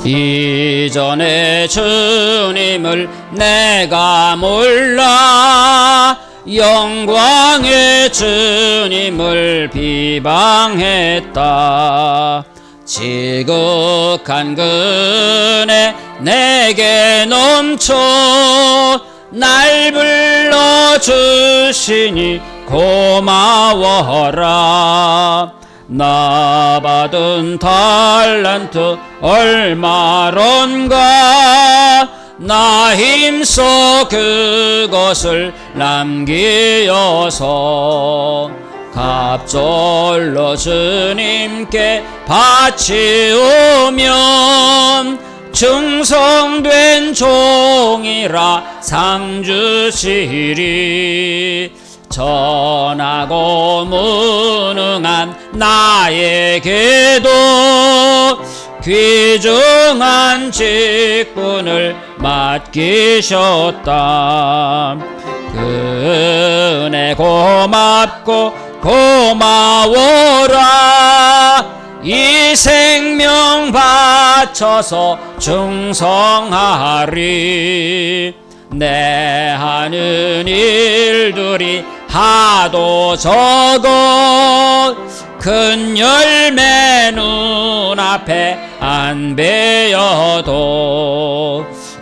이전에 주님을 내가 몰라 영광의 주님을 비방했다. 지극한 그네 내게 넘쳐 날 불러주시니 고마워라. 나 받은 달란트 얼마론가 나 힘써 그것을 남기어서 갑절로 주님께 바치우면 충성된 종이라 상 주시리. 전하고 무능한 나에게도 귀중한 직분을 맡기셨다. 그 은혜 고맙고 고마워라. 이 생명 바쳐서 충성하리. 내 하는 일들이 하도 적어 큰 열매 눈앞에 안 베어도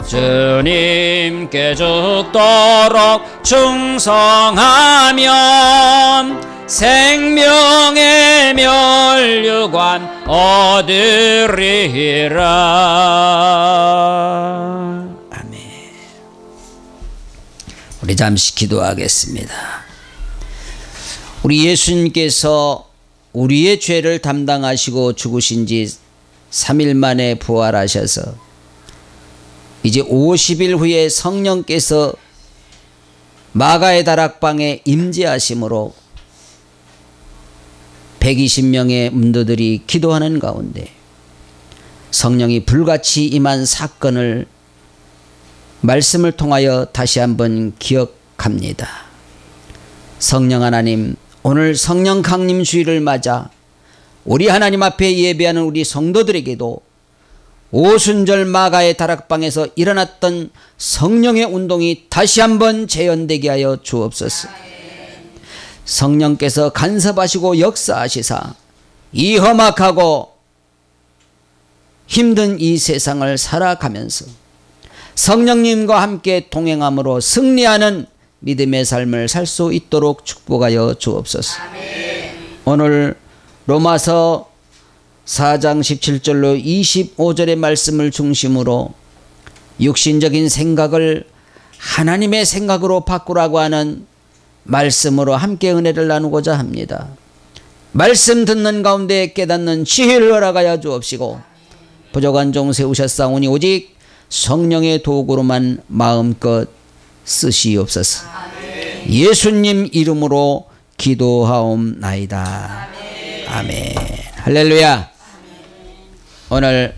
주님께 죽도록 충성하면 생명의 면류관 얻으리라. 아멘. 우리 잠시 기도하겠습니다. 우리 예수님께서 우리의 죄를 담당하시고 죽으신 지 3일 만에 부활하셔서 이제 50일 후에 성령께서 마가의 다락방에 임재하심으로 120명의 문도들이 기도하는 가운데 성령이 불같이 임한 사건을 말씀을 통하여 다시 한번 기억합니다. 성령 하나님, 오늘 성령 강림 주일을 맞아 우리 하나님 앞에 예배하는 우리 성도들에게도 오순절 마가의 다락방에서 일어났던 성령의 운동이 다시 한번 재현되게 하여 주옵소서. 성령께서 간섭하시고 역사하시사 이 험악하고 힘든 이 세상을 살아가면서 성령님과 함께 동행함으로 승리하는 믿음의 삶을 살 수 있도록 축복하여 주옵소서. 오늘 로마서 4장 17절로 25절의 말씀을 중심으로 육신적인 생각을 하나님의 생각으로 바꾸라고 하는 말씀으로 함께 은혜를 나누고자 합니다. 말씀 듣는 가운데 깨닫는 지혜를 허락하여 주옵시고 부족한 종 세우셨사오니 오직 성령의 도구로만 마음껏 쓰시옵소서. 예수님 이름으로 기도하옵나이다. 아멘. 할렐루야. 오늘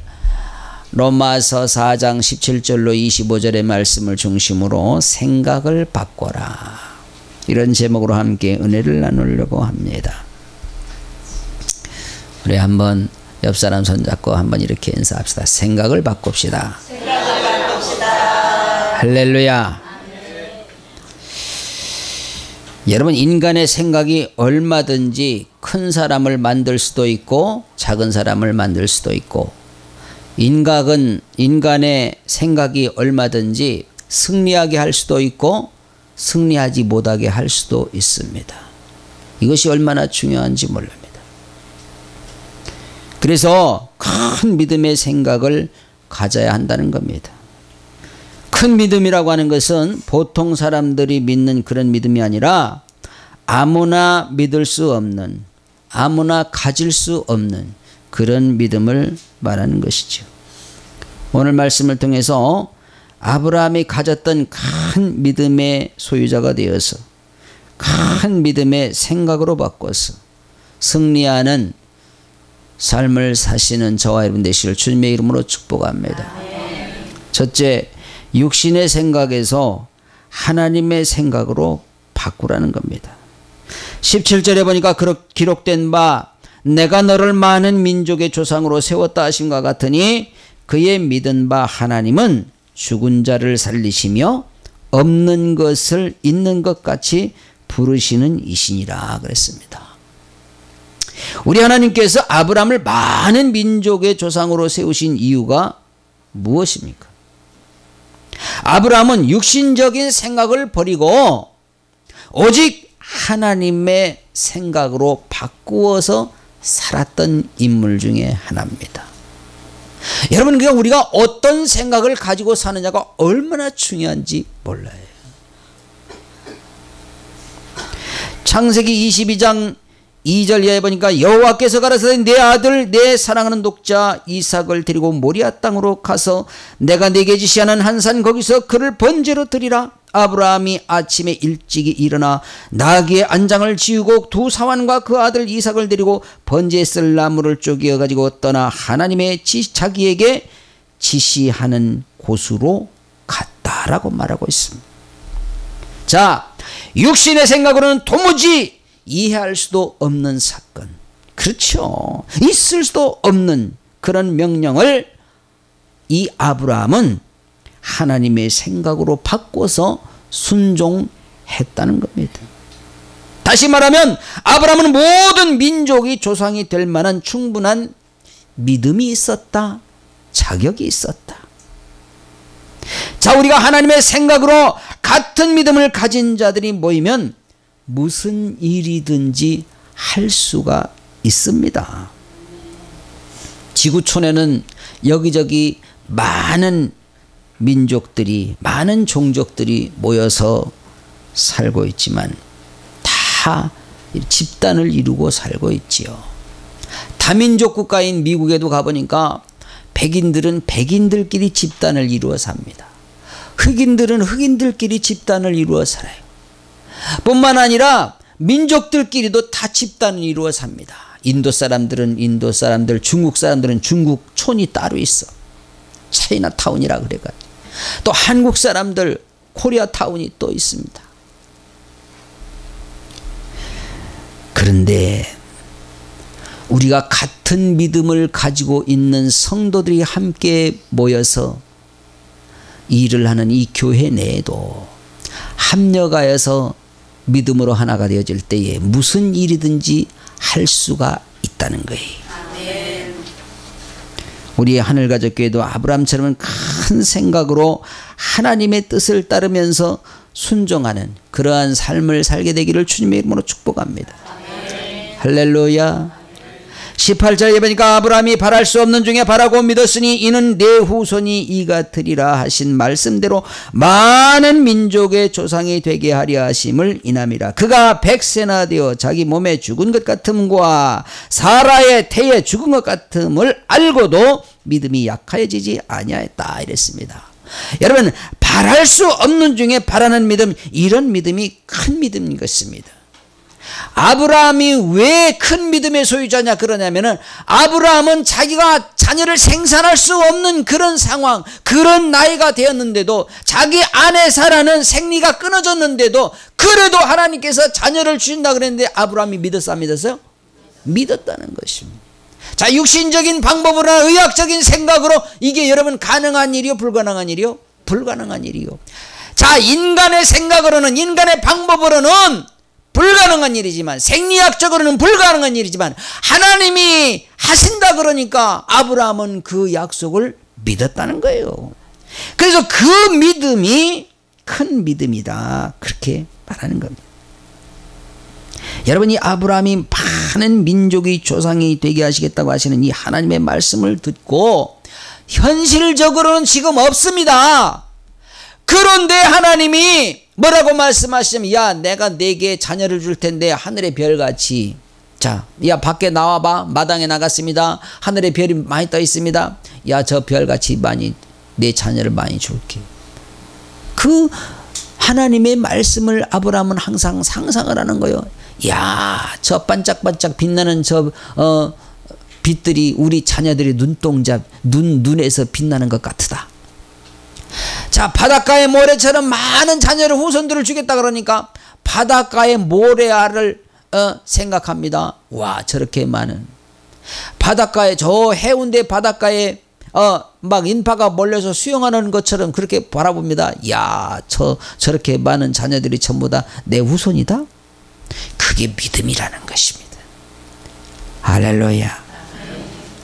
로마서 4장 17절로 25절의 말씀을 중심으로 생각을 바꿔라, 이런 제목으로 함께 은혜를 나누려고 합니다. 우리 한번 옆 사람 손잡고 한번 이렇게 인사합시다. 생각을 바꿉시다. 생각을 바꿉시다. 할렐루야. 여러분, 인간의 생각이 얼마든지 큰 사람을 만들 수도 있고 작은 사람을 만들 수도 있고, 인간의 생각이 얼마든지 승리하게 할 수도 있고 승리하지 못하게 할 수도 있습니다. 이것이 얼마나 중요한지 모릅니다. 그래서 큰 믿음의 생각을 가져야 한다는 겁니다. 큰 믿음이라고 하는 것은 보통 사람들이 믿는 그런 믿음이 아니라 아무나 믿을 수 없는, 아무나 가질 수 없는 그런 믿음을 말하는 것이죠. 오늘 말씀을 통해서 아브라함이 가졌던 큰 믿음의 소유자가 되어서 큰 믿음의 생각으로 바꿔서 승리하는 삶을 사시는 저와 여러분 되시길 주님의 이름으로 축복합니다. 첫째, 육신의 생각에서 하나님의 생각으로 바꾸라는 겁니다. 17절에 보니까 기록된 바 내가 너를 많은 민족의 조상으로 세웠다 하심과 같으니 그의 믿은 바 하나님은 죽은 자를 살리시며 없는 것을 있는 것 같이 부르시는 이시니라 그랬습니다. 우리 하나님께서 아브라함을 많은 민족의 조상으로 세우신 이유가 무엇입니까? 아브라함은 육신적인 생각을 버리고 오직 하나님의 생각으로 바꾸어서 살았던 인물 중에 하나입니다. 여러분, 그러니까 우리가 어떤 생각을 가지고 사느냐가 얼마나 중요한지 몰라요. 창세기 22장 2절 이하에 보니까 여호와께서 가라사대 내 아들 내 사랑하는 독자 이삭을 데리고 모리아 땅으로 가서 내가 네게 지시하는 한 산 거기서 그를 번제로 드리라. 아브라함이 아침에 일찍이 일어나 나귀의 안장을 지우고 두 사환과 그 아들 이삭을 데리고 번제에 쓸 나무를 쪼개어 가지고 떠나 하나님의 자기에게 지시하는 곳으로 갔다라고 말하고 있습니다. 자, 육신의 생각으로는 도무지 이해할 수도 없는 사건, 그렇죠, 있을 수도 없는 그런 명령을 이 아브라함은 하나님의 생각으로 바꿔서 순종했다는 겁니다. 다시 말하면 아브라함은 모든 민족이 조상이 될 만한 충분한 믿음이 있었다, 자격이 있었다. 자, 우리가 하나님의 생각으로 같은 믿음을 가진 자들이 모이면 무슨 일이든지 할 수가 있습니다. 지구촌에는 여기저기 많은 민족들이, 많은 종족들이 모여서 살고 있지만 다 집단을 이루고 살고 있지요. 다민족 국가인 미국에도 가보니까 백인들은 백인들끼리 집단을 이루어 삽니다. 흑인들은 흑인들끼리 집단을 이루어 살아요. 뿐만 아니라 민족들끼리도 다 집단을 이루어 삽니다. 인도 사람들은 인도 사람들, 중국 사람들은 중국 촌이 따로 있어. 차이나타운이라 그래가지고. 또 한국 사람들 코리아타운이 또 있습니다. 그런데 우리가 같은 믿음을 가지고 있는 성도들이 함께 모여서 일을 하는 이 교회 내에도 합력하여서 믿음으로 하나가 되어질 때에 무슨 일이든지 할 수가 있다는 거예요. 우리의 하늘가족교회도 아브라함처럼 큰 생각으로 하나님의 뜻을 따르면서 순종하는 그러한 삶을 살게 되기를 주님의 이름으로 축복합니다. 할렐루야. 18절에 보니까 아브라함이 바랄 수 없는 중에 바라고 믿었으니 이는 내 후손이 이가 되리라 하신 말씀대로 많은 민족의 조상이 되게 하려 하심을 인함이라. 그가 100세나 되어 자기 몸에 죽은 것 같음과 사라의 태에 죽은 것 같음을 알고도 믿음이 약하여지지 아니하였다 이랬습니다. 여러분, 바랄 수 없는 중에 바라는 믿음, 이런 믿음이 큰 믿음인 것입니다. 아브라함이 왜 큰 믿음의 소유자냐 그러냐면은 아브라함은 자기가 자녀를 생산할 수 없는 그런 상황, 그런 나이가 되었는데도 자기 아내 사라는 생리가 끊어졌는데도 그래도 하나님께서 자녀를 주신다 그랬는데 아브라함이 믿었어 안 믿었어요? 믿었다는 것입니다. 자, 육신적인 방법으로나 의학적인 생각으로 이게 여러분 가능한 일이요 불가능한 일이요? 불가능한 일이요. 자, 인간의 생각으로는, 인간의 방법으로는 불가능한 일이지만, 생리학적으로는 불가능한 일이지만 하나님이 하신다 그러니까 아브라함은 그 약속을 믿었다는 거예요. 그래서 그 믿음이 큰 믿음이다 그렇게 말하는 겁니다. 여러분이 아브라함이 많은 민족의 조상이 되게 하시겠다고 하시는 이 하나님의 말씀을 듣고 현실적으로는 지금 없습니다. 그런데 하나님이 뭐라고 말씀하시냐면, 야, 내가 네게 자녀를 줄 텐데 하늘의 별같이, 자, 야, 밖에 나와봐. 마당에 나갔습니다. 하늘에 별이 많이 떠 있습니다. 야, 저 별같이 많이 내 자녀를 많이 줄게. 그 하나님의 말씀을 아브라함은 항상 상상을 하는 거예요. 야, 저 반짝반짝 빛나는 저 빛들이 우리 자녀들의 눈동자, 눈에서 빛나는 것 같으다. 자, 바닷가의 모래처럼 많은 자녀를, 후손들을 주겠다 그러니까 바닷가의 모래알을 생각합니다. 와, 저렇게 많은 바닷가에, 저 해운대 바닷가에 막 인파가 몰려서 수영하는 것처럼 그렇게 바라봅니다. 야, 저렇게 많은 자녀들이 전부 다 내 후손이다? 그게 믿음이라는 것입니다. 할렐루야.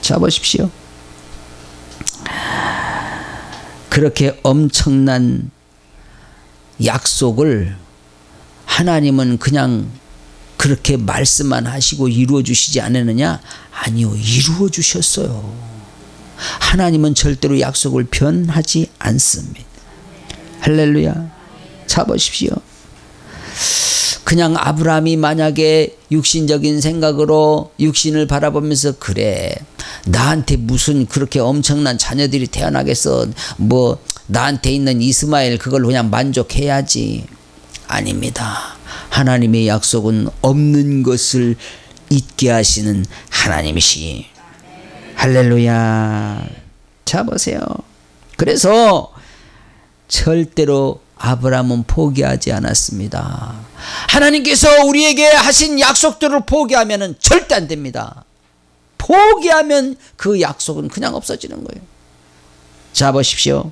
자, 보십시오. 그렇게 엄청난 약속을 하나님은 그냥 그렇게 말씀만 하시고 이루어 주시지 않았느냐? 아니요, 이루어 주셨어요. 하나님은 절대로 약속을 변하지 않습니다. 할렐루야. 자, 보십시오. 그냥 아브라함이 만약에 육신적인 생각으로 육신을 바라보면서 그래, 나한테 무슨 그렇게 엄청난 자녀들이 태어나겠어, 뭐 나한테 있는 이스마엘 그걸 그냥 만족해야지. 아닙니다. 하나님의 약속은 없는 것을 있게 하시는 하나님이시. 할렐루야. 자, 보세요. 그래서 절대로 아브라함은 포기하지 않았습니다. 하나님께서 우리에게 하신 약속들을 포기하면 절대 안 됩니다. 포기하면 그 약속은 그냥 없어지는 거예요. 자, 보십시오.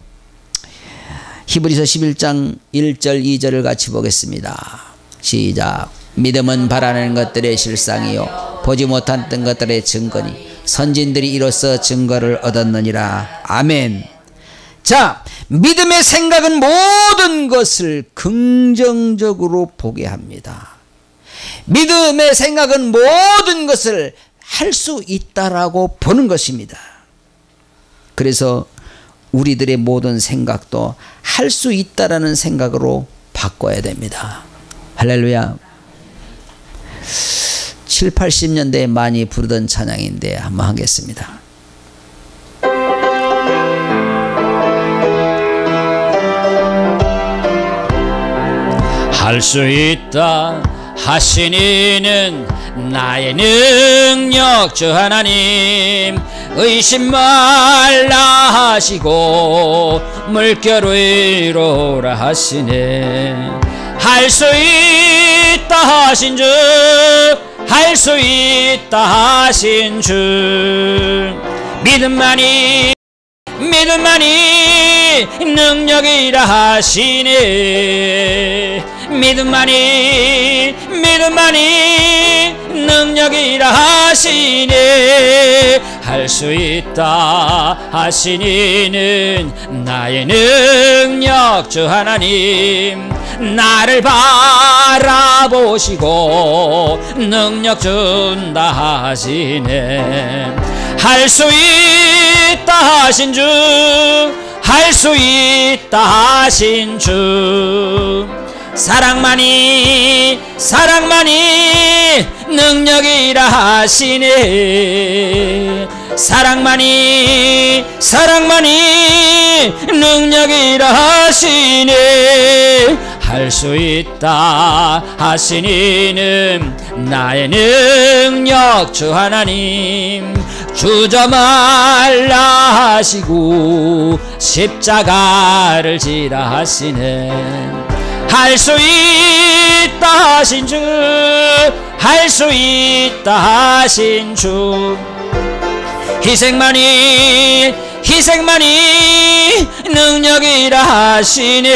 히브리서 11장 1절 2절을 같이 보겠습니다. 시작. 믿음은 바라는 것들의 실상이요 보지 못한 것들의 증거니 선진들이 이로써 증거를 얻었느니라. 아멘. 자, 믿음의 생각은 모든 것을 긍정적으로 보게 합니다. 믿음의 생각은 모든 것을 할 수 있다라고 보는 것입니다. 그래서 우리들의 모든 생각도 할 수 있다라는 생각으로 바꿔야 됩니다. 할렐루야. 7, 80년대에 많이 부르던 찬양인데 한번 하겠습니다. 할 수 있다 하신 이는 나의 능력 주 하나님 의심 말라 하시고 물결 위로라 하시네. 할 수 있다 하신 주 할 수 있다 하신 주 믿음만이 능력이라 하시네. 믿음만이 능력이라 하시네. 할 수 있다 하신 이는 나의 능력 주 하나님 나를 바라보시고 능력 준다 하시네. 할 수 있다 하신 주 할 수 있다 하신 주 사랑만이 능력이라 하시네. 사랑만이 능력이라 하시네. 할 수 있다 하신 이는 나의 능력 주 하나님 주저 말라 하시고 십자가를 지라 하시네. 할 수 있다 하신 주 할 수 있다 하신 주 희생만이 능력이라 하시네.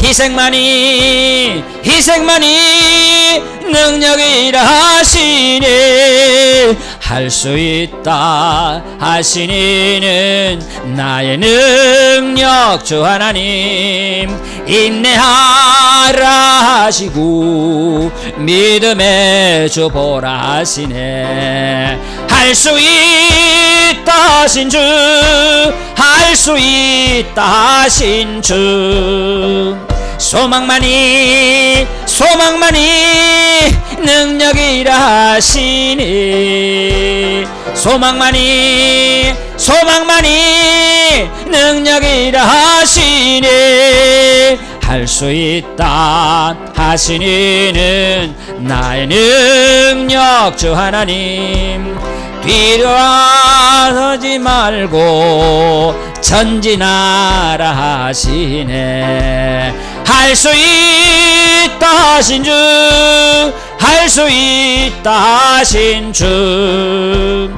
희생만이 능력이라 하시네. 할 수 있다 하신 이는 나의 능력 주 하나님 인내하라 하시고 믿음의 주 보라 하시네. 할 수 있다 하신 주 할 수 있다 하신 주 소망만이 능력이라 하시니 소망만이 능력이라 하시니 할 수 있다 하신 이는 나의 능력 주 하나님 뒤돌아서지 말고 전진하라 하시네. 할 수 있다 하신 주 할 수 있다 하신 주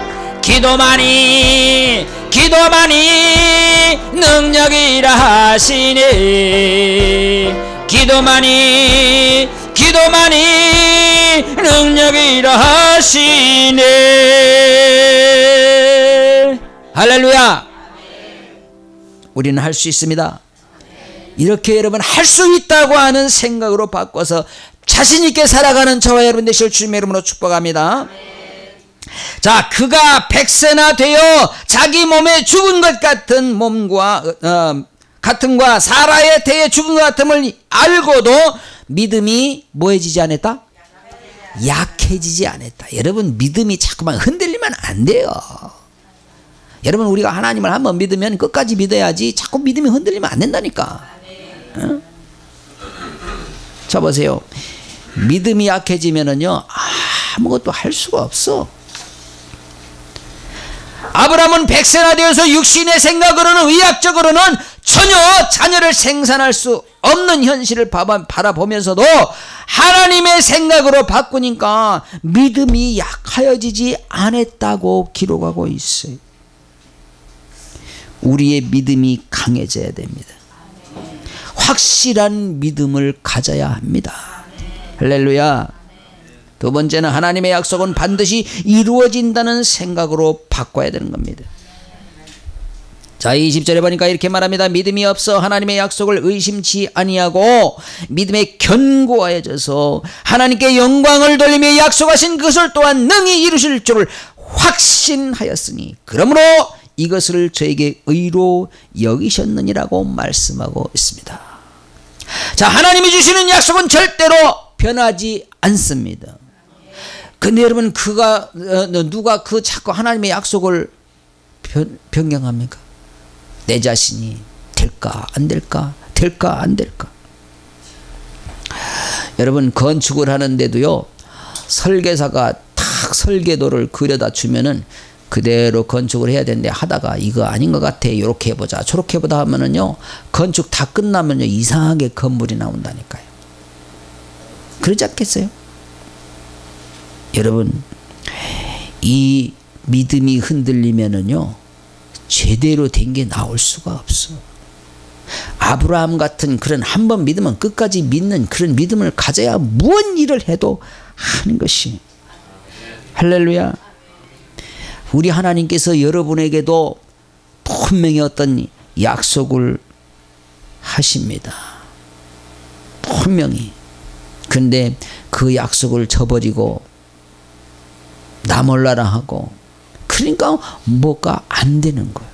기도만이 기도만이 능력이라 하시니 기도만이 능력이라 하시네. 할렐루야. 우리는 할 수 있습니다. 이렇게 여러분 할 수 있다고 하는 생각으로 바꿔서 자신 있게 살아가는 저와 여러분 되실 주님의 이름으로 축복합니다. 자, 그가 100세나 되어 자기 몸에 죽은 것 같은 몸과 같음과 사라의 태에 죽은 것 같음을 알고도 믿음이 뭐해지지 않았다? 약해지지 않았다. 여러분, 믿음이 자꾸만 흔들리면 안 돼요. 여러분, 우리가 하나님을 한번 믿으면 끝까지 믿어야지 자꾸 믿음이 흔들리면 안 된다니까. 어? 자, 보세요. 믿음이 약해지면은요, 아무것도 할 수가 없어. 아브라함은 100세나 되어서 육신의 생각으로는, 의학적으로는 전혀 자녀를 생산할 수 없는 현실을 바라보면서도 하나님의 생각으로 바꾸니까 믿음이 약하여지지 않았다고 기록하고 있어요. 우리의 믿음이 강해져야 됩니다. 확실한 믿음을 가져야 합니다. 할렐루야. 두 번째는 하나님의 약속은 반드시 이루어진다는 생각으로 바꿔야 되는 겁니다. 자, 20절에 보니까 이렇게 말합니다. 믿음이 없어 하나님의 약속을 의심치 아니하고 믿음에 견고하여져서 하나님께 영광을 돌리며 약속하신 그것을 또한 능히 이루실 줄을 확신하였으니 그러므로 이것을 저에게 의로 여기셨느니라고 말씀하고 있습니다. 자, 하나님이 주시는 약속은 절대로 변하지 않습니다. 근데 여러분, 누가 자꾸 하나님의 약속을 변경합니까? 내 자신이 될까 안 될까, 될까 안 될까. 여러분, 건축을 하는데도요, 설계사가 탁 설계도를 그려다 주면은 그대로 건축을 해야 되는데 하다가 이거 아닌 것 같아, 이렇게 해보자 저렇게 해보자 하면은요, 건축 다 끝나면요 이상하게 건물이 나온다니까요. 그러지 않겠어요? 여러분, 이 믿음이 흔들리면은요 제대로 된 게 나올 수가 없어. 아브라함 같은 그런 한번 믿으면 끝까지 믿는 그런 믿음을 가져야 무슨 일을 해도 하는 것이. 할렐루야. 우리 하나님께서 여러분에게도 분명히 어떤 약속을 하십니다. 분명히. 근데 그 약속을 저버리고 나 몰라라 하고, 그러니까 뭐가 안 되는 거예요.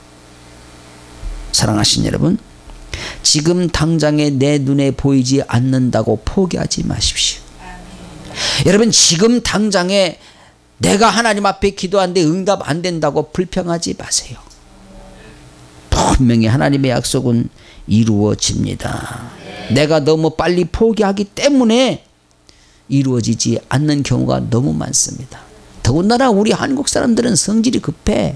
사랑하신 여러분, 지금 당장에 내 눈에 보이지 않는다고 포기하지 마십시오. 여러분, 지금 당장에 내가 하나님 앞에 기도하는데 응답 안 된다고 불평하지 마세요. 분명히 하나님의 약속은 이루어집니다. 내가 너무 빨리 포기하기 때문에 이루어지지 않는 경우가 너무 많습니다. 더군다나 우리 한국 사람들은 성질이 급해.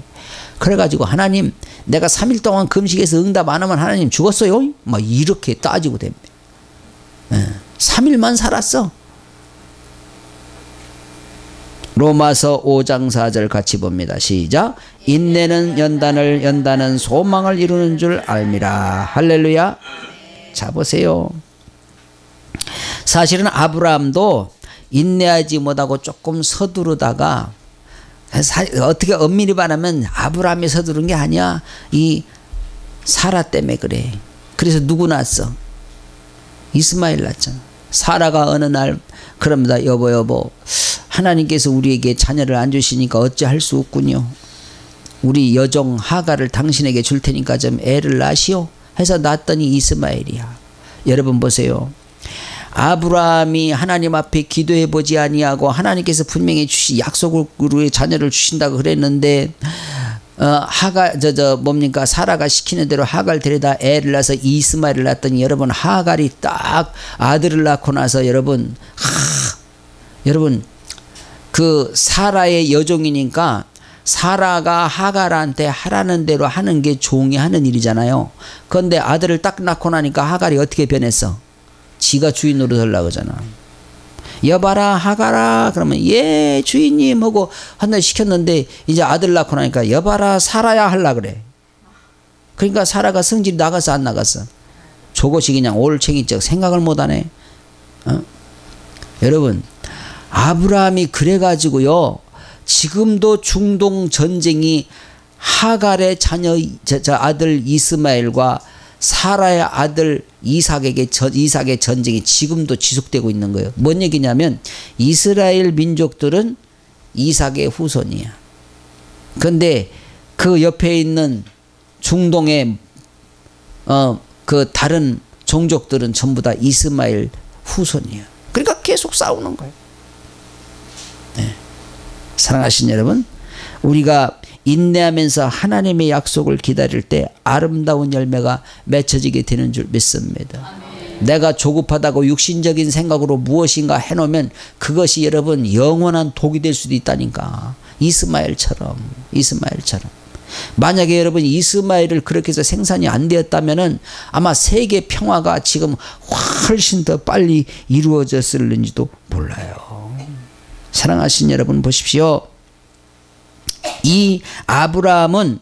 그래가지고 하나님, 내가 3일 동안 금식해서 응답 안 하면 하나님 죽었어요? 막 이렇게 따지고 됩니다. 3일만 살았어. 로마서 5장 4절 같이 봅니다. 시작. 인내는 연단은 소망을 이루는 줄 알미라. 할렐루야. 자, 보세요. 사실은 아브라함도 인내하지 못하고 조금 서두르다가, 어떻게 엄밀히 말하면 아브라함이 서두른 게 아니야. 이 사라 때문에 그래. 그래서 누구 낳았어? 이스마엘 낳았잖아. 사라가 어느 날 그럽니다. 여보 하나님께서 우리에게 자녀를 안 주시니까 어찌할 수 없군요. 우리 여종 하가를 당신에게 줄 테니까 좀 애를 낳으시오 해서 낳았더니 이스마엘이야. 여러분 보세요. 아브라함이 하나님 앞에 기도해 보지 아니하고 하나님께서 분명히 약속으로 자녀를 주신다고 그랬는데 뭡니까? 사라가 시키는 대로 하갈 데려다 애를 낳아서 이스마엘을 낳았더니 여러분, 하갈이 딱 아들을 낳고 나서 여러분 그 사라의 여종이니까 사라가 하갈한테 하라는 대로 하는 게 종이 하는 일이잖아요. 그런데 아들을 딱 낳고 나니까 하갈이 어떻게 변했어? 지가 주인 노릇하려고 하잖아. 여봐라 하가라 그러면 예 주인님 하고 한 달 시켰는데 이제 아들 낳고 나니까 여봐라 살아야 하려 그래. 그러니까 사라가 성질이 나갔어 안 나갔어? 저것이 그냥 올챙이적 생각을 못하네. 여러분 아브라함이 그래가지고요 지금도 중동 전쟁이 하갈의 자녀 저 아들 이스마엘과 사라의 아들 이삭의 전쟁이 지금도 지속되고 있는 거예요. 뭔 얘기냐면 이스라엘 민족들은 이삭의 후손이야. 그런데 그 옆에 있는 중동의 그 다른 종족들은 전부 다 이스마엘 후손이야. 그러니까 계속 싸우는 거예요. 네. 사랑하신 여러분, 우리가 인내하면서 하나님의 약속을 기다릴 때 아름다운 열매가 맺혀지게 되는 줄 믿습니다. 내가 조급하다고 육신적인 생각으로 무엇인가 해놓으면 그것이 여러분 영원한 독이 될 수도 있다니까. 이스마엘처럼. 만약에 여러분 이스마엘을 그렇게 해서 생산이 안 되었다면은 아마 세계 평화가 지금 훨씬 더 빨리 이루어졌을는지도 몰라요. 사랑하신 여러분 보십시오. 이 아브라함은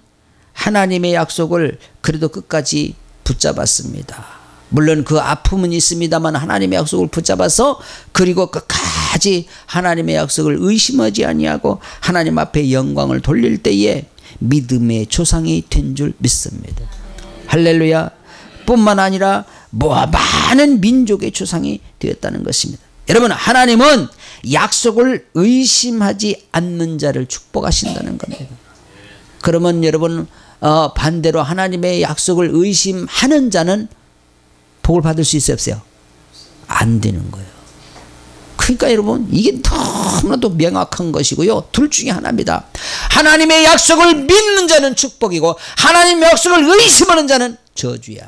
하나님의 약속을 그래도 끝까지 붙잡았습니다. 물론 그 아픔은 있습니다만 하나님의 약속을 붙잡아서 그리고 끝까지 하나님의 약속을 의심하지 아니하고 하나님 앞에 영광을 돌릴 때에 믿음의 조상이 된 줄 믿습니다. 할렐루야. 뿐만 아니라 많은 민족의 조상이 되었다는 것입니다. 여러분 하나님은 약속을 의심하지 않는 자를 축복하신다는 겁니다. 그러면 여러분 반대로 하나님의 약속을 의심하는 자는 복을 받을 수 있어요 없어요? 안 되는 거예요. 그러니까 여러분 이게 너무나도 명확한 것이고요. 둘 중에 하나입니다. 하나님의 약속을 믿는 자는 축복이고 하나님의 약속을 의심하는 자는 저주야.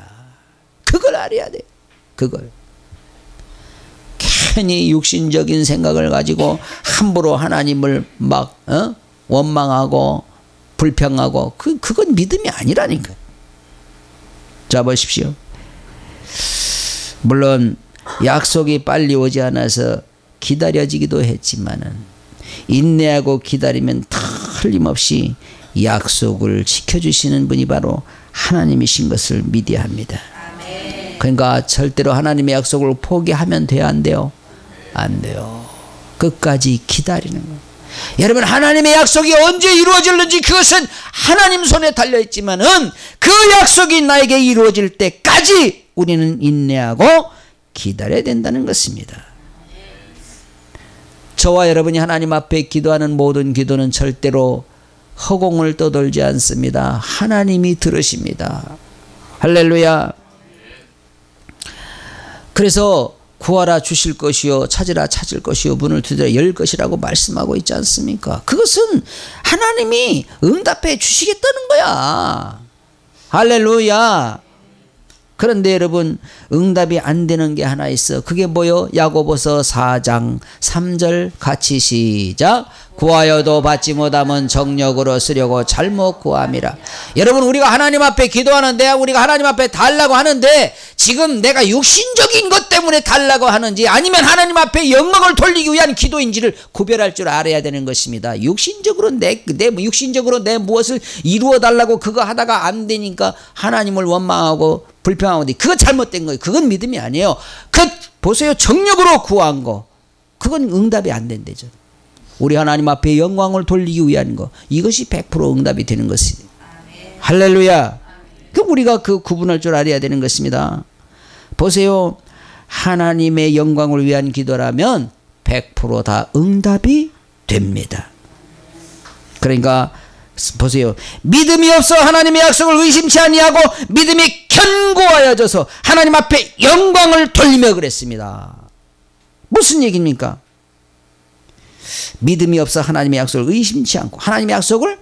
그걸 알아야 돼. 그걸. 괜히 육신적인 생각을 가지고 함부로 하나님을 막 원망하고 불평하고 그건 믿음이 아니라니까. 자 보십시오. 물론 약속이 빨리 오지 않아서 기다려지기도 했지만은 인내하고 기다리면 틀림없이 약속을 지켜주시는 분이 바로 하나님이신 것을 믿어야 합니다. 그러니까 절대로 하나님의 약속을 포기하면 돼요 안 돼요? 안 돼요. 끝까지 기다리는 거예요. 여러분 하나님의 약속이 언제 이루어질는지 그것은 하나님 손에 달려있지만은 그 약속이 나에게 이루어질 때까지 우리는 인내하고 기다려야 된다는 것입니다. 저와 여러분이 하나님 앞에 기도하는 모든 기도는 절대로 허공을 떠돌지 않습니다. 하나님이 들으십니다. 할렐루야. 그래서 구하라 주실 것이요 찾으라 찾을 것이요 문을 두드려 열 것이라고 말씀하고 있지 않습니까? 그것은 하나님이 응답해 주시겠다는 거야. 할렐루야. 그런데 여러분 응답이 안 되는 게 하나 있어. 그게 뭐요? 야고보서 4장 3절 같이 시작. 구하여도 받지 못하면 정력으로 쓰려고 잘못 구함이라. 여러분 우리가 하나님 앞에 기도하는데 우리가 하나님 앞에 달라고 하는데 지금 내가 육신적인 것 때문에 달라고 하는지 아니면 하나님 앞에 영광을 돌리기 위한 기도인지를 구별할 줄 알아야 되는 것입니다. 육신적으로 육신적으로 내 무엇을 이루어 달라고 그거 하다가 안 되니까 하나님을 원망하고 불평하고 그거 잘못된 거예요. 그건 믿음이 아니에요. 보세요. 정력으로 구한 거 그건 응답이 안 된대죠. 우리 하나님 앞에 영광을 돌리기 위한 거 이것이 100% 응답이 되는 것이에요. 할렐루야. 우리가 그 구분할 줄 알아야 되는 것입니다. 보세요. 하나님의 영광을 위한 기도라면 100% 다 응답이 됩니다. 그러니까 보세요. 믿음이 없어 하나님의 약속을 의심치 아니하고 믿음이 견고하여져서 하나님 앞에 영광을 돌리며 그랬습니다. 무슨 얘기입니까? 믿음이 없어 하나님의 약속을 의심치 않고 하나님의 약속을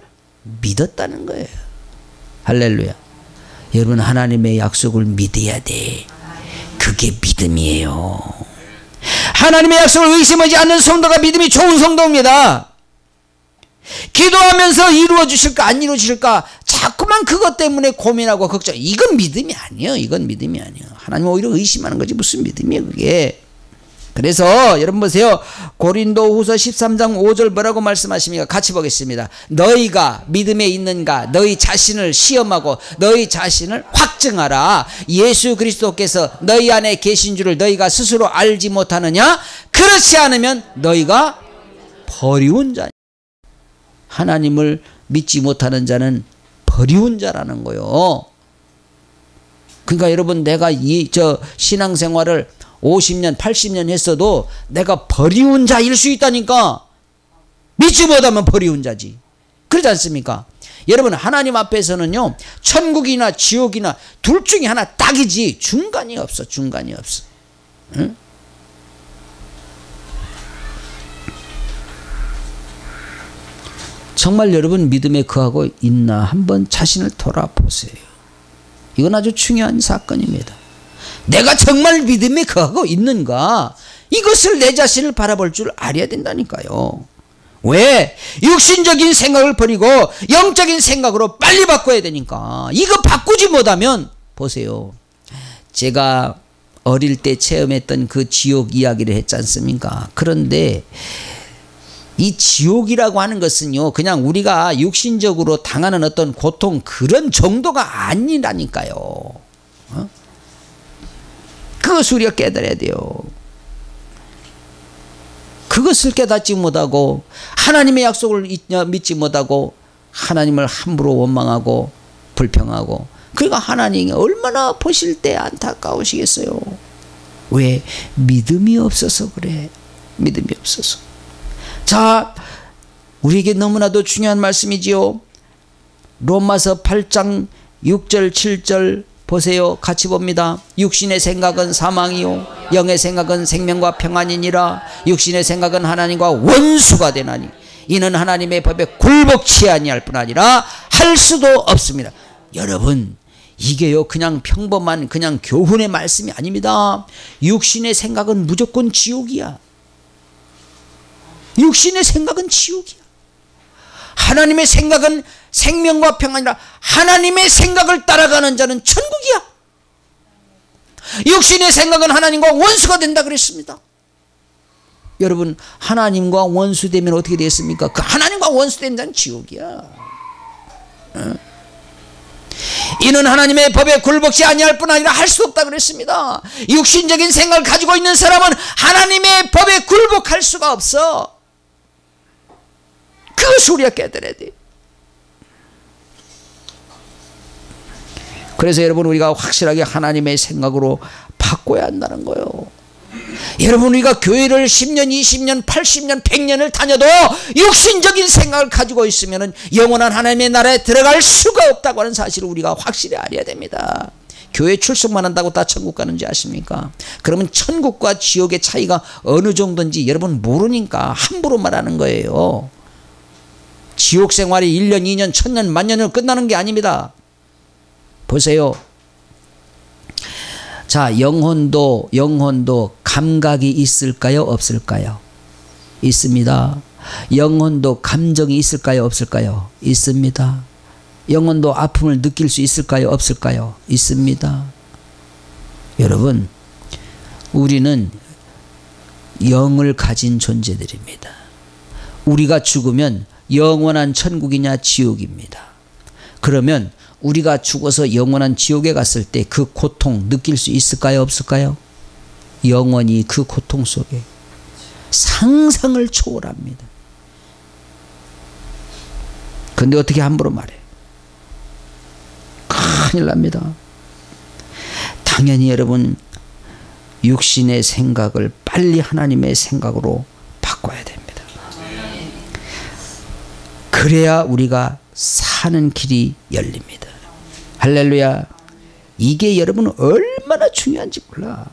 믿었다는 거예요. 할렐루야. 여러분 하나님의 약속을 믿어야 돼. 그게 믿음이에요. 하나님의 약속을 의심하지 않는 성도가 믿음이 좋은 성도입니다. 기도하면서 이루어 주실까 안 이루어 주실까 자꾸만 그것 때문에 고민하고 걱정. 이건 믿음이 아니에요. 이건 믿음이 아니에요. 하나님 오히려 의심하는 거지 무슨 믿음이에요 그게. 그래서 여러분 보세요. 고린도후서 13장 5절 뭐라고 말씀하십니까? 같이 보겠습니다. 너희가 믿음에 있는가? 너희 자신을 시험하고 너희 자신을 확증하라. 예수 그리스도께서 너희 안에 계신 줄을 너희가 스스로 알지 못하느냐? 그렇지 않으면 너희가 버리운 자니. 하나님을 믿지 못하는 자는 버리운 자라는 거요. 그러니까 여러분, 내가 신앙생활을 50년 80년 했어도 내가 버리운 자일 수 있다니까. 믿지 못하면 버리운 자지. 그러지 않습니까? 여러분, 하나님 앞에서는요, 천국이나 지옥이나 둘 중에 하나 딱이지 중간이 없어. 중간이 없어. 응? 정말 여러분 믿음에 거하고 있나 한번 자신을 돌아보세요. 이건 아주 중요한 사건입니다. 내가 정말 믿음에 거하고 있는가? 이것을 내 자신을 바라볼 줄 알아야 된다니까요. 왜? 육신적인 생각을 버리고 영적인 생각으로 빨리 바꿔야 되니까. 이거 바꾸지 못하면 보세요. 제가 어릴 때 체험했던 그 지옥 이야기를 했지 않습니까? 그런데 이 지옥이라고 하는 것은요, 그냥 우리가 육신적으로 당하는 어떤 고통 그런 정도가 아니라니까요. 그것을 우리가 깨달아야 돼요. 그것을 깨닫지 못하고 하나님의 약속을 믿지 못하고 하나님을 함부로 원망하고 불평하고, 그러니까 하나님이 얼마나 보실 때 안타까우시겠어요. 왜? 믿음이 없어서 그래. 믿음이 없어서. 자, 우리에게 너무나도 중요한 말씀이지요. 로마서 8장 6절 7절 보세요. 같이 봅니다. 육신의 생각은 사망이요 영의 생각은 생명과 평안이니라. 육신의 생각은 하나님과 원수가 되나니 이는 하나님의 법에 굴복치 아니할 뿐 아니라 할 수도 없습니다. 여러분, 이게요 그냥 평범한 그냥 교훈의 말씀이 아닙니다. 육신의 생각은 무조건 지옥이야. 육신의 생각은 지옥이야. 하나님의 생각은 생명과 평안이라. 하나님의 생각을 따라가는 자는 천국이야. 육신의 생각은 하나님과 원수가 된다 그랬습니다. 여러분, 하나님과 원수되면 어떻게 되겠습니까? 그 하나님과 원수된 자는 지옥이야. 이는 하나님의 법에 굴복치 아니할 뿐 아니라 할 수 없다 그랬습니다. 육신적인 생각을 가지고 있는 사람은 하나님의 법에 굴복할 수가 없어. 그것을 우리가 깨달아야 돼. 그래서 여러분, 우리가 확실하게 하나님의 생각으로 바꿔야 한다는 거예요. 여러분, 우리가 교회를 10년, 20년, 80년, 100년을 다녀도 육신적인 생각을 가지고 있으면 영원한 하나님의 나라에 들어갈 수가 없다고 하는 사실을 우리가 확실히 알아야 됩니다. 교회 출석만 한다고 다 천국 가는지 아십니까? 그러면 천국과 지옥의 차이가 어느 정도인지 여러분 모르니까 함부로 말하는 거예요. 지옥 생활이 1년, 2년, 1000년, 만년으로 끝나는 게 아닙니다. 보세요. 자, 영혼도 감각이 있을까요? 없을까요? 있습니다. 영혼도 감정이 있을까요? 없을까요? 있습니다. 영혼도 아픔을 느낄 수 있을까요? 없을까요? 있습니다. 여러분, 우리는 영을 가진 존재들입니다. 우리가 죽으면 영원한 천국이냐 지옥입니다. 그러면 우리가 죽어서 영원한 지옥에 갔을 때 그 고통 느낄 수 있을까요? 없을까요? 영원히 그 고통 속에 상상을 초월합니다. 그런데 어떻게 함부로 말해? 큰일 납니다. 당연히 여러분, 육신의 생각을 빨리 하나님의 생각으로 바꿔야 됩니다. 그래야 우리가 사는 길이 열립니다. 할렐루야. 이게 여러분 얼마나 중요한지 몰라.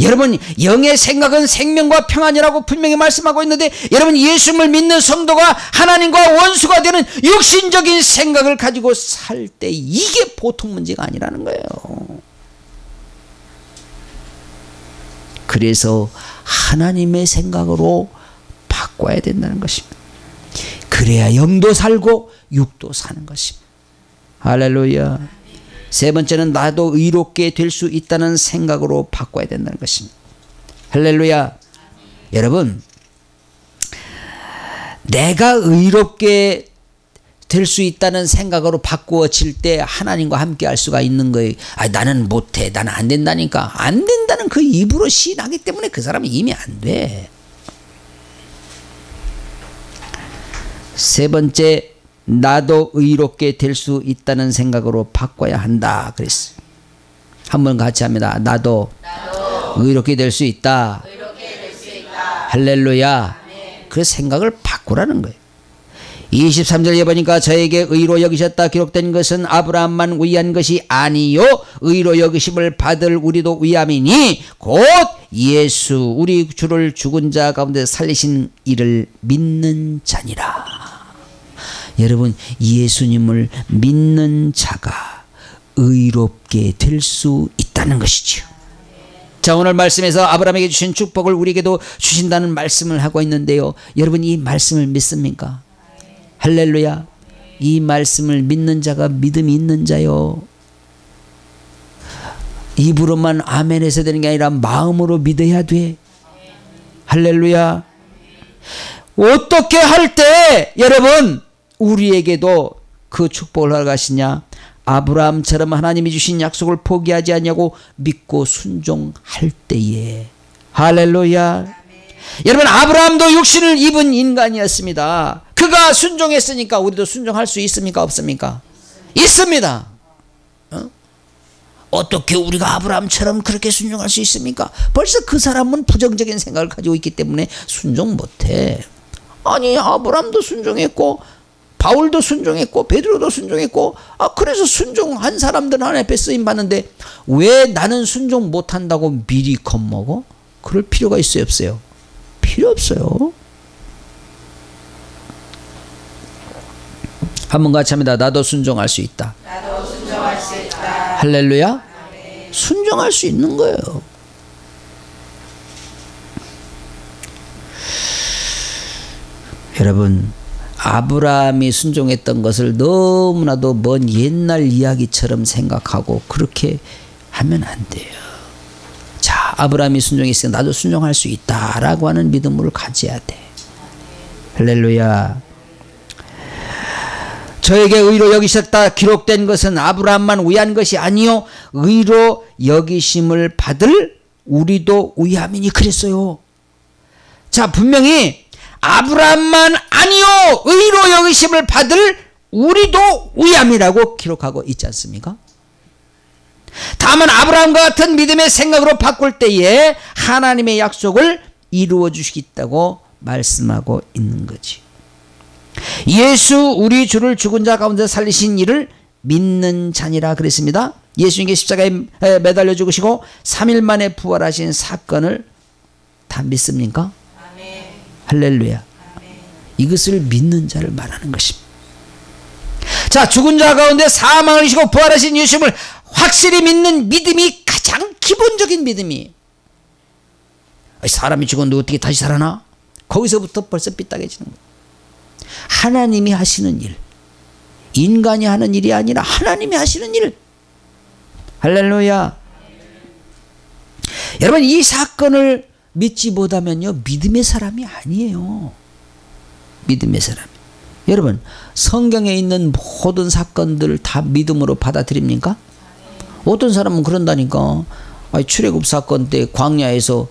여러분, 영의 생각은 생명과 평안이라고 분명히 말씀하고 있는데, 여러분, 예수님을 믿는 성도가 하나님과 원수가 되는 육신적인 생각을 가지고 살 때 이게 보통 문제가 아니라는 거예요. 그래서 하나님의 생각으로 바꿔야 된다는 것입니다. 그래야 영도 살고 육도 사는 것입니다. 할렐루야. 세 번째는 나도 의롭게 될 수 있다는 생각으로 바꿔야 된다는 것입니다. 할렐루야. 여러분, 내가 의롭게 될 수 있다는 생각으로 바꾸어질 때 하나님과 함께 할 수가 있는 거예요. 아, 나는 못해, 나는 안 된다니까. 안 된다는 그 입으로 시인하기 때문에 그 사람은 이미 안 돼. 세 번째, 나도 의롭게 될 수 있다는 생각으로 바꿔야 한다 그랬어요. 한번 같이 합니다. 나도 의롭게 될 수 있다. 할렐루야. 그 생각을 바꾸라는 거예요. 23절에 보니까 저에게 의로 여기셨다 기록된 것은 아브라함만 위한 것이 아니요 의로 여기심을 받을 우리도 위함이니 곧 예수 우리 주를 죽은 자 가운데 살리신 이를 믿는 자니라. 여러분, 예수님을 믿는 자가 의롭게 될 수 있다는 것이죠. 자, 오늘 말씀에서 아브라함에게 주신 축복을 우리에게도 주신다는 말씀을 하고 있는데요. 여러분, 이 말씀을 믿습니까? 할렐루야. 이 말씀을 믿는 자가 믿음이 있는 자요. 입으로만 아멘해서 되는 게 아니라 마음으로 믿어야 돼. 할렐루야. 어떻게 할 때 여러분 우리에게도 그 축복을 허락하시냐? 아브라함처럼 하나님이 주신 약속을 포기하지 않냐고 믿고 순종할 때에. 할렐루야. 여러분, 아브라함도 육신을 입은 인간이었습니다. 그가 순종했으니까 우리도 순종할 수 있습니까? 없습니까? 있습니다. 어떻게 우리가 아브라함처럼 그렇게 순종할 수 있습니까? 벌써 그 사람은 부정적인 생각을 가지고 있기 때문에 순종 못해. 아니, 아브라함도 순종했고 바울도 순종했고 베드로도 순종했고, 그래서 순종한 사람들은 하나님 앞에 쓰임 받는데 왜 나는 순종 못한다고 미리 겁먹어? 그럴 필요가 있어요, 없어요? 필요 없어요. 한번 같이 합니다. 나도 순종할 수 있다. 나도 순종할 수 있다. 할렐루야. 아멘. 순종할 수 있는 거예요. 여러분, 아브라함이 순종했던 것을 너무나도 먼 옛날 이야기처럼 생각하고 그렇게 하면 안 돼요. 자, 아브라함이 순종했으니까 나도 순종할 수 있다라고 하는 믿음을 가져야 돼. 할렐루야. 저에게 의로 여기셨다 기록된 것은 아브라함만 위한 것이 아니요 의로 여기심을 받을 우리도 위함이니 그랬어요. 자, 분명히 아브라함만 아니요 의로 여기심을 받을 우리도 위함이라고 기록하고 있지 않습니까? 다만 아브라함과 같은 믿음의 생각으로 바꿀 때에 하나님의 약속을 이루어 주시겠다고 말씀하고 있는 거지. 예수 우리 주를 죽은 자 가운데 살리신 이를 믿는 자니라 그랬습니다. 예수님께 십자가에 매달려 죽으시고 3일 만에 부활하신 사건을 다 믿습니까? 아멘. 할렐루야. 아멘. 이것을 믿는 자를 말하는 것입니다. 자, 죽은 자 가운데 사망을 이기시고 부활하신 예수님을 확실히 믿는 믿음이 가장 기본적인 믿음이에요. 사람이 죽었는데 어떻게 다시 살아나? 거기서부터 벌써 삐딱해지는 거예요. 하나님이 하시는 일, 인간이 하는 일이 아니라 하나님이 하시는 일. 할렐루야. 여러분, 이 사건을 믿지 못하면요 믿음의 사람이 아니에요. 믿음의 사람. 여러분, 성경에 있는 모든 사건들을 다 믿음으로 받아들입니까? 어떤 사람은 그런다니까. 출애굽 사건 때 광야에서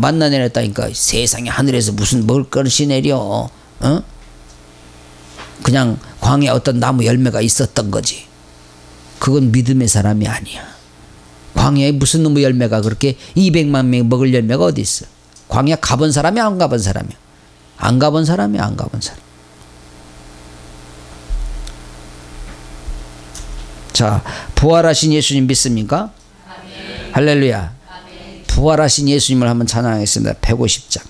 만나 내렸다니까. 세상에 하늘에서 무슨 먹을 것이 내려. 그냥 광야에 어떤 나무 열매가 있었던 거지. 그건 믿음의 사람이 아니야. 광야에 무슨 나무 열매가 그렇게 200만 명이 먹을 열매가 어디 있어? 광야 가본 사람이 안 가본 사람이야? 안 가본 사람이 안 가본 사람. 자, 부활하신 예수님 믿습니까? 아멘. 할렐루야. 아멘. 부활하신 예수님을 한번 찬양하겠습니다. 150장.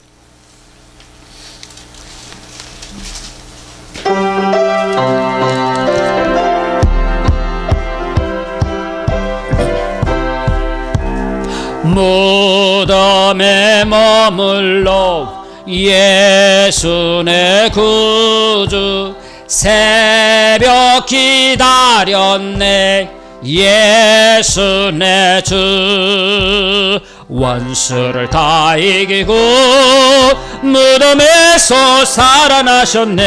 무덤에 머물러 예수 내 구주 새벽 기다렸네 예수 내 주 원수를 다 이기고 무덤에서 살아나셨네.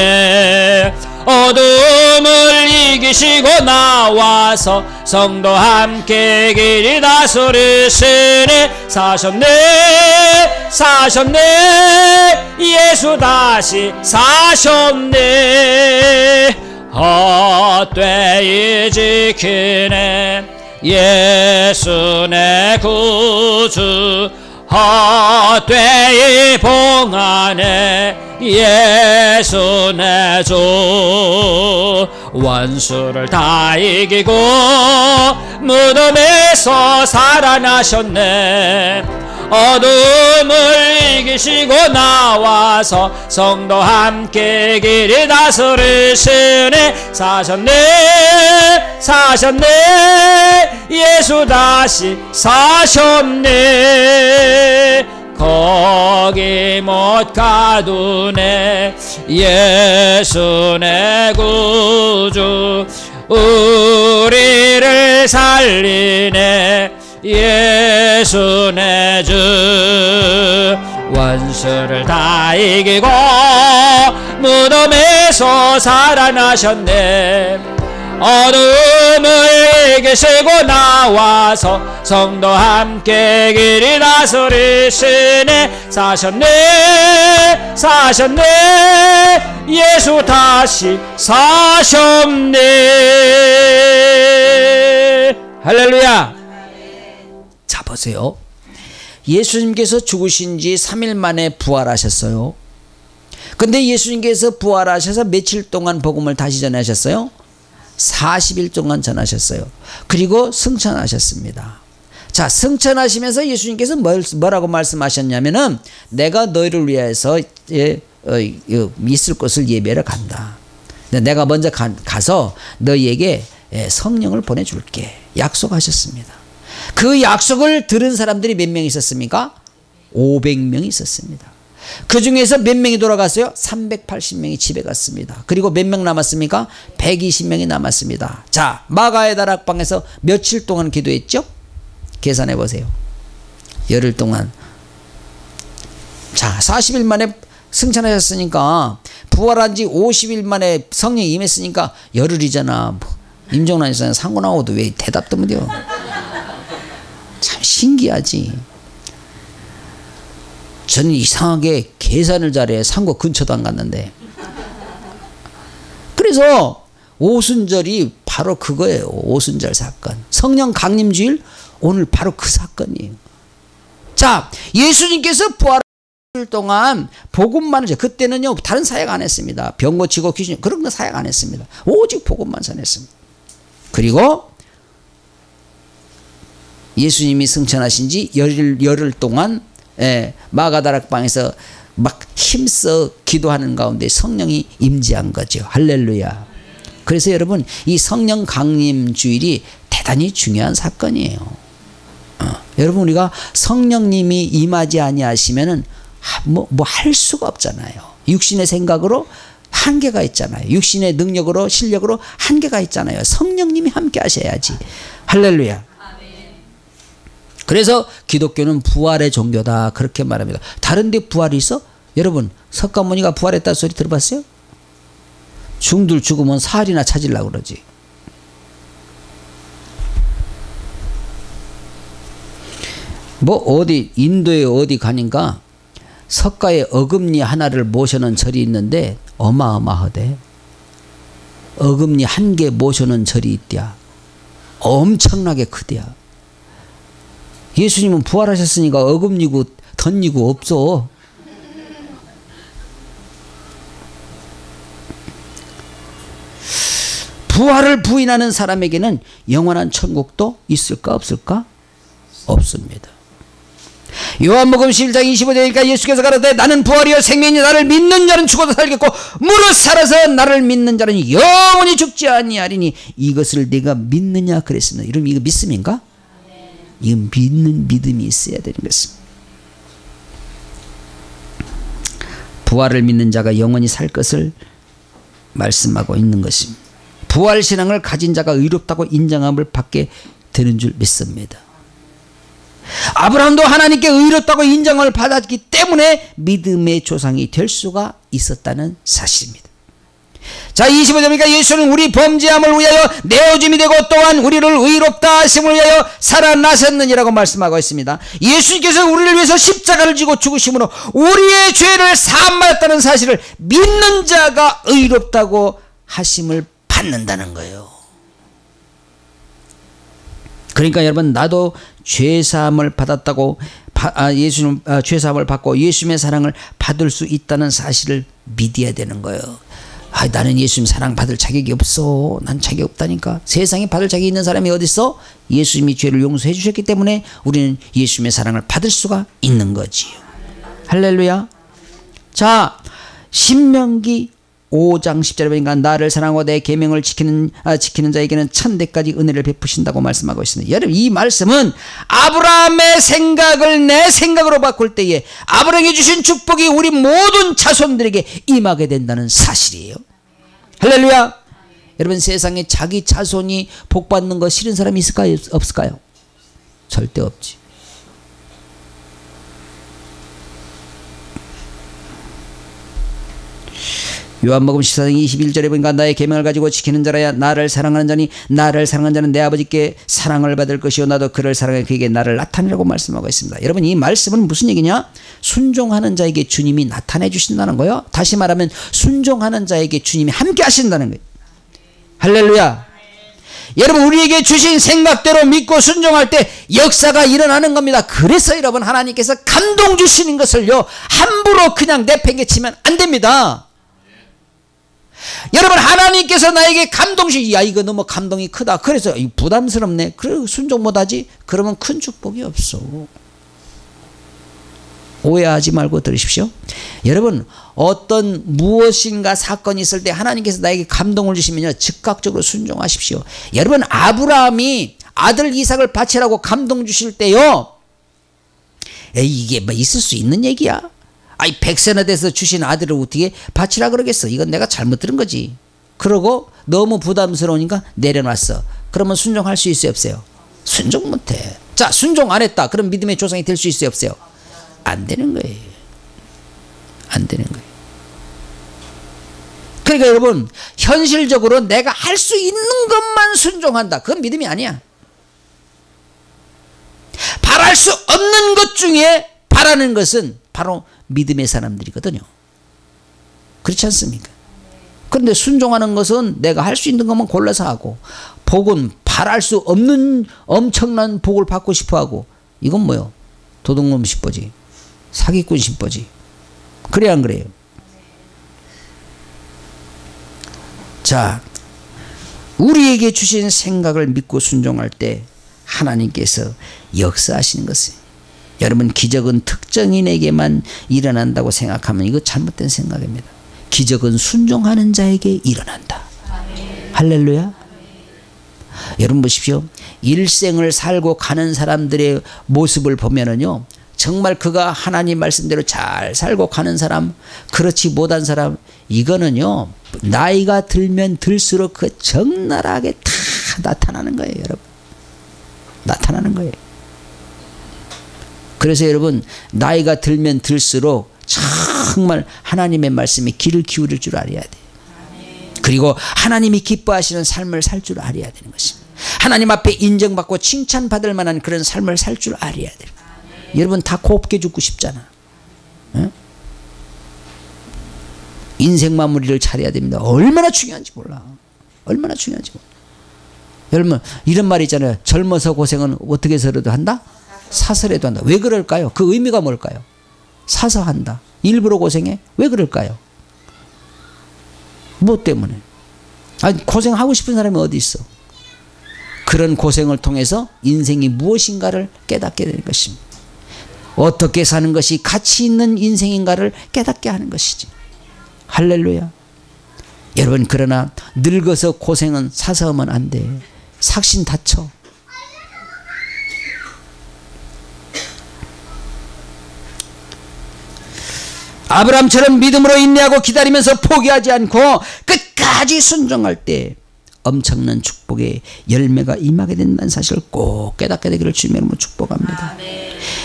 어둠을 이기시고 나와서 성도 함께 길이 다스리시네. 사셨네 사셨네 예수 다시 사셨네. 헛되이 지키네 예수 내 구주. 헛되이 봉하네 예수 내 주. 원수를 다 이기고 무덤에서 살아나셨네. 어둠을 이기시고 나와서 성도 함께 길이 다스리시네. 사셨네 사셨네 예수 다시 사셨네. 거기 못 가두네 예수 내 구주. 우리를 살리네 예수 내 주. 원수를 다 이기고 무덤에서 살아나셨네. 어둠을 이기시고 나와서 성도 함께 길이 다스리시네. 사셨네 사셨네 예수 다시 사셨네. 할렐루야. 자, 보세요. 예수님께서 죽으신 지 3일 만에 부활하셨어요. 근데 예수님께서 부활하셔서 며칠 동안 복음을 다시 전하셨어요? 40일 동안 전하셨어요. 그리고 승천하셨습니다. 자, 승천하시면서 예수님께서 뭐라고 말씀하셨냐면은 내가 너희를 위해서 있을 곳을 예배하러 간다. 내가 먼저 가서 너희에게 성령을 보내줄게 약속하셨습니다. 그 약속을 들은 사람들이 몇 명 있었습니까? 500명이 있었습니다. 그 중에서 몇 명이 돌아갔어요? 380명이 집에 갔습니다. 그리고 몇 명 남았습니까? 120명이 남았습니다. 자, 마가의 다락방에서 며칠 동안 기도했죠? 계산해 보세요. 열흘 동안. 자, 40일 만에 승천하셨으니까 부활한 지 50일 만에 성령이 임했으니까 열흘이잖아. 임종란 씨는 상고나오도 왜 대답도 못해요? 참 신기하지. 저는 이상하게 계산을 잘해. 상고 근처도 안 갔는데. 그래서 오순절이 바로 그거예요. 오순절 사건. 성령 강림주일 오늘 바로 그 사건이에요. 자, 예수님께서 부활 동안 복음만 하죠. 그때는요 다른 사역 안 했습니다. 병 고치고 귀신 그런 거 사역 안 했습니다. 오직 복음만 전했습니다. 그리고 예수님이 승천하신 지 열흘 동안 마가다락방에서 막 힘써 기도하는 가운데 성령이 임재한 거죠. 할렐루야. 그래서 여러분 이 성령 강림 주일이 대단히 중요한 사건이에요. 여러분 우리가 성령님이 임하지 아니하시면은 뭐 할 수가 없잖아요. 육신의 생각으로 한계가 있잖아요. 육신의 능력으로 실력으로 한계가 있잖아요. 성령님이 함께 하셔야지. 할렐루야. 그래서 기독교는 부활의 종교다 그렇게 말합니다. 다른 데 부활이 있어? 여러분 석가모니가 부활했다는 소리 들어봤어요? 중들 죽으면 살이나 찾으려고 그러지. 뭐 어디 인도에 어디 가니까 석가의 어금니 하나를 모셔놓은 절이 있는데 어마어마하대. 어금니 한 개 모셔놓은 절이 있대야. 엄청나게 크대야. 예수님은 부활하셨으니까 어금니고 덧니고 없어. 부활을 부인하는 사람에게는 영원한 천국도 있을까 없을까? 없습니다. 요한복음 11장 25절이니까 예수께서 가라사대 나는 부활이요 생명이니 나를 믿는 자는 죽어도 살겠고 무릇 살아서 나를 믿는 자는 영원히 죽지 아니하리니 이것을 내가 믿느냐 그랬습니다. 여러분 이거 믿음인가? 이거 믿는 믿음이 있어야 되는 것입니다. 부활을 믿는 자가 영원히 살 것을 말씀하고 있는 것입니다. 부활신앙을 가진 자가 의롭다고 인정함을 받게 되는 줄 믿습니다. 아브라함도 하나님께 의롭다고 인정을 받았기 때문에 믿음의 조상이 될 수가 있었다는 사실입니다. 자, 25절이니까 예수는 우리 범죄함을 위하여 내어줌이 되고 또한 우리를 의롭다 하심을 위하여 살아나셨느니라고 말씀하고 있습니다. 예수님께서 우리를 위해서 십자가를 지고 죽으심으로 우리의 죄를 사함받았다는 사실을 믿는 자가 의롭다고 하심을 받는다는 거예요. 그러니까 여러분, 나도 죄사함을 받았다고 예수님 죄사함을 받고 예수님의 사랑을 받을 수 있다는 사실을 믿어야 되는 거예요. 나는 예수님 사랑 받을 자격이 없어. 난 자격이 없다니까. 세상에 받을 자격이 있는 사람이 어디 있어? 예수님이 죄를 용서해 주셨기 때문에 우리는 예수님의 사랑을 받을 수가 있는 거지요. 할렐루야. 자, 신명기 5장 10절에 보니까 나를 사랑하고 내 계명을 지키는 자에게는 천대까지 은혜를 베푸신다고 말씀하고 있습니다. 여러분, 이 말씀은 아브라함의 생각을 내 생각으로 바꿀 때에 아브라함이 주신 축복이 우리 모든 자손들에게 임하게 된다는 사실이에요. 할렐루야. 여러분, 세상에 자기 자손이 복받는 거 싫은 사람이 있을까요? 없을까요? 절대 없지. 요한복음 14장 21절에 보니까 나의 계명을 가지고 지키는 자라야 나를 사랑하는 자니 나를 사랑하는 자는 내 아버지께 사랑을 받을 것이요 나도 그를 사랑해 그에게 나를 나타내라고 말씀하고 있습니다. 여러분, 이 말씀은 무슨 얘기냐? 순종하는 자에게 주님이 나타내 주신다는 거예요. 다시 말하면 순종하는 자에게 주님이 함께 하신다는 거예요. 할렐루야. 여러분, 우리에게 주신 생각대로 믿고 순종할 때 역사가 일어나는 겁니다. 그래서 여러분, 하나님께서 감동 주시는 것을요 함부로 그냥 내팽개치면 안 됩니다. 여러분, 하나님께서 나에게 감동 주시, 야, 이거 너무 감동이 크다, 그래서 부담스럽네, 그래 순종 못하지, 그러면 큰 축복이 없어. 오해하지 말고 들으십시오. 여러분, 어떤 무엇인가 사건이 있을 때 하나님께서 나에게 감동을 주시면요 즉각적으로 순종하십시오. 여러분, 아브라함이 아들 이삭을 바치라고 감동 주실 때요, 이게 뭐 있을 수 있는 얘기야? 100세나 돼서 주신 아들을 어떻게 바치라 그러겠어? 이건 내가 잘못 들은 거지. 그러고 너무 부담스러우니까 내려놨어. 그러면 순종할 수 있어요, 없어요? 순종 못해. 자, 순종 안 했다. 그럼 믿음의 조상이 될 수 있어요, 없어요? 안 되는 거예요. 안 되는 거예요. 그러니까 여러분, 현실적으로 내가 할 수 있는 것만 순종한다. 그건 믿음이 아니야. 바랄 수 없는 것 중에 바라는 것은 바로 믿음의 사람들이거든요. 그렇지 않습니까? 그런데 순종하는 것은 내가 할 수 있는 것만 골라서 하고, 복은 바랄 수 없는 엄청난 복을 받고 싶어 하고, 이건 뭐요? 도둑놈 신보지, 사기꾼 신보지. 그래 안 그래요? 자, 우리에게 주신 생각을 믿고 순종할 때 하나님께서 역사하시는 것은, 여러분, 기적은 특정인에게만 일어난다고 생각하면 이거 잘못된 생각입니다. 기적은 순종하는 자에게 일어난다. 할렐루야. 여러분 보십시오. 일생을 살고 가는 사람들의 모습을 보면은요, 정말 그가 하나님 말씀대로 잘 살고 가는 사람, 그렇지 못한 사람, 이거는요 나이가 들면 들수록 그 적나라하게 다 나타나는 거예요. 여러분, 나타나는 거예요. 그래서 여러분, 나이가 들면 들수록 정말 하나님의 말씀에 귀를 기울일 줄 알아야 돼요. 그리고 하나님이 기뻐하시는 삶을 살 줄 알아야 되는 것입니다. 하나님 앞에 인정받고 칭찬받을 만한 그런 삶을 살 줄 알아야 돼요. 여러분, 다 곱게 죽고 싶잖아. 응? 인생 마무리를 잘해야 됩니다. 얼마나 중요한지 몰라. 얼마나 중요한지 몰라. 여러분, 이런 말이 있잖아요. 젊어서 고생은 어떻게 해서라도 한다? 사서라도 한다. 왜 그럴까요? 그 의미가 뭘까요? 사서 한다. 일부러 고생해? 왜 그럴까요? 뭐 때문에? 아니, 고생하고 싶은 사람이 어디 있어? 그런 고생을 통해서 인생이 무엇인가를 깨닫게 되는 것입니다. 어떻게 사는 것이 가치 있는 인생인가를 깨닫게 하는 것이지. 할렐루야. 여러분, 그러나 늙어서 고생은 사서 하면 안 돼. 삭신 다쳐. 아브라함처럼 믿음으로 인내하고 기다리면서 포기하지 않고 끝까지 순종할 때 엄청난 축복, 축복의 열매가 임하게 된다는 사실을 꼭 깨닫게 되기를 주님의 이름으로 축복합니다.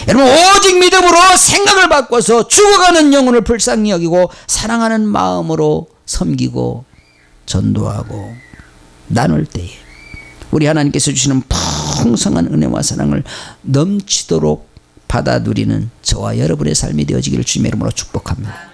여러분, 오직 믿음으로 생각을 바꿔서 죽어가는 영혼을 불쌍히 여기고 사랑하는 마음으로 섬기고 전도하고 나눌 때에 우리 하나님께서 주시는 풍성한 은혜와 사랑을 넘치도록 받아 누리는 저와 여러분의 삶이 되어지기를 주님의 이름으로 축복합니다.